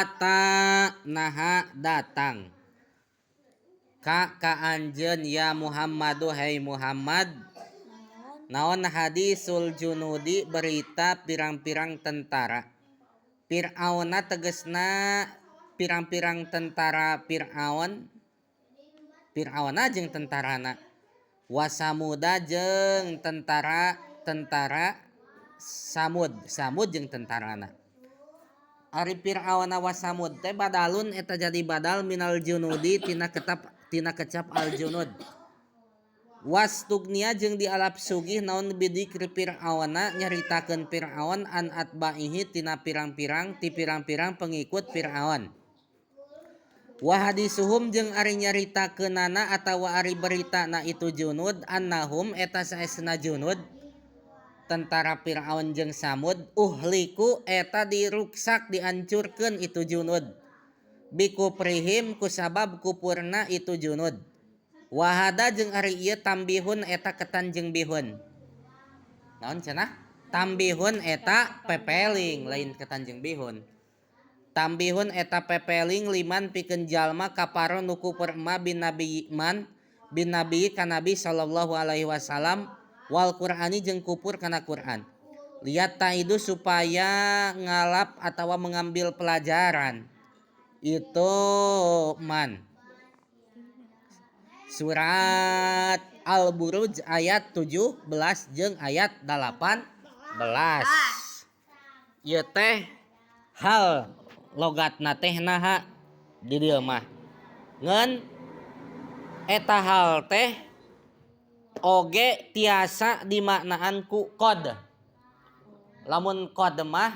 ata naha datang ka anjeun ya Muhammadu hai Muhammad naon hadisul junudi berita pirang-pirang tentara Fir'auna tegesna pirang-pirang tentara Fir'auna jeung tentarana wasamuda jeung tentara Samud jeung tentarana ari Fir'auna wasamud teh badalun eta jadi badal minal junudi tina kecap al junud wastugnia jeung dialap sugih naon bidik Fir'auna nyaritakeun Fir'aun an atbaihi tina pirang-pirang pengikut Fir'aun wa hadisuhum jeung ari nyaritakeunana atawa ari beritana itu junud annahum eta saesna junud tentara Fir'aun jeung Samud uhliku eta diruksak dihancurkeun itu junud bikuprihim kusabab kupurna itu junud wahada jeung ari ieu tambihun eta ketan jeung bihun naon cenah tambihun eta pepeling lain ketan jeung bihun tambihun eta pepeling liman pikeun jalma kaparo nu kupur ma bin nabi ka nabi sallallahu alaihi wasallam wal Qur'ani jeung kupur kana Qur'an lihat taidu supaya ngalap atawa mengambil pelajaran itu man surat Al-Buruj ayat 17 jeung ayat 18 ieu teh hal logatna teh naha di dieu mah ngeun eta hal teh oge tiasa dimaknaan ku qad lamun qad mah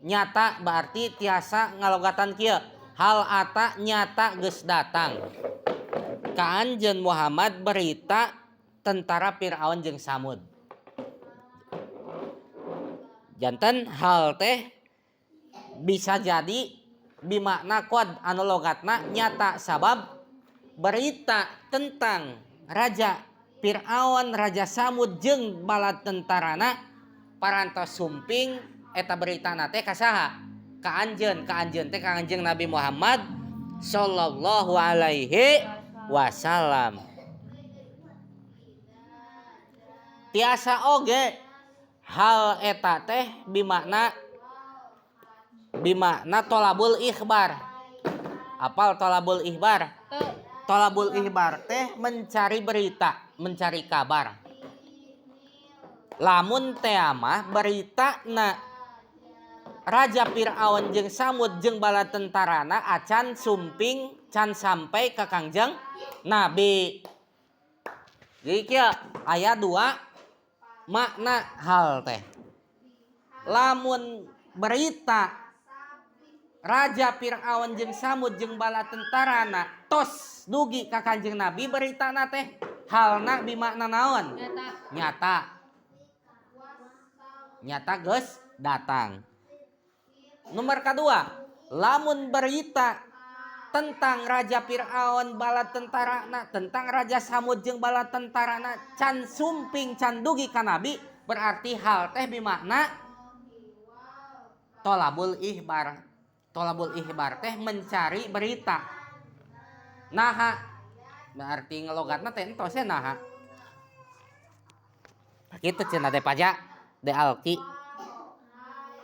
nyata berarti tiasa ngalogatan kieu hal ata nyata geus datang ka anjeun Muhammad berita tentara Fir'aun jeung Samud janten hal teh bisa jadi bimakna qad anu logatna nyata sabab berita tentang raja Fir'aun raja Samud jeung bala tentarana parantos sumping eta beritana teh ka saha ka anjeun teh ka anjeun Nabi Muhammad sallallahu alaihi wasallam tiasa oge hal eta teh bimakna tolabul ikhbar apal tolabul ikhbar Tolabul ihbar teh mencari berita, mencari kabar. Lamun teh mah berita na Raja Fir'aun jeung Samud jeung bala tentarana acan sumping can sampai ka Kangjeng Nabi. Jadi kieu aya dua makna hal teh. Lamun berita Raja Fir'aun jeung Samud jeung bala tentarana tos dugi ka Kanjeng Nabi beritana teh halna bimakna naon? Nyata geus datang. Nomor kedua, lamun berita tentang Raja Fir'aun bala tentarana, tentang Raja Samud jeung bala tentarana can sumping can dugi ka Nabi, berarti hal teh bimakna tolabul ihbar. Tolabul ihbar teh mencari berita. Naha berarti ngelogatna teh entos ya naha. Kitu cenah teh pajak de alki.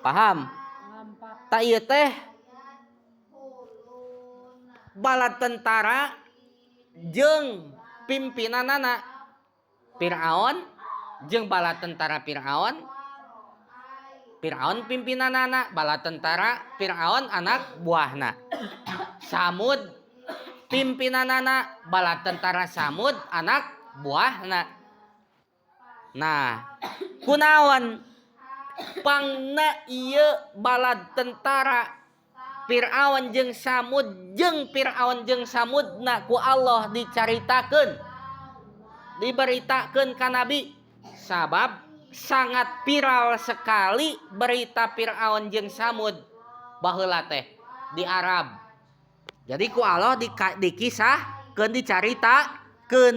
Paham? Ta ieu teh bala tentara jeung pimpinanana Fir'aun jeung bala tentara Fir'aun pimpinanana bala tentara Fir'aun anak buahna. Samud pimpinanana bala tentara Samud anak buahna. Nah, kunaon pangna ieu bala tentara Fir'aun jeung Samud jeung Fir'aun jeung Samudna ku Allah dicaritakeun diberitakeun ka Nabi sabab sangat viral sekali berita Fir'aun jeung Samud baheula teh di Arab. Jadi ku Allah dikisahkeun dicaritakeun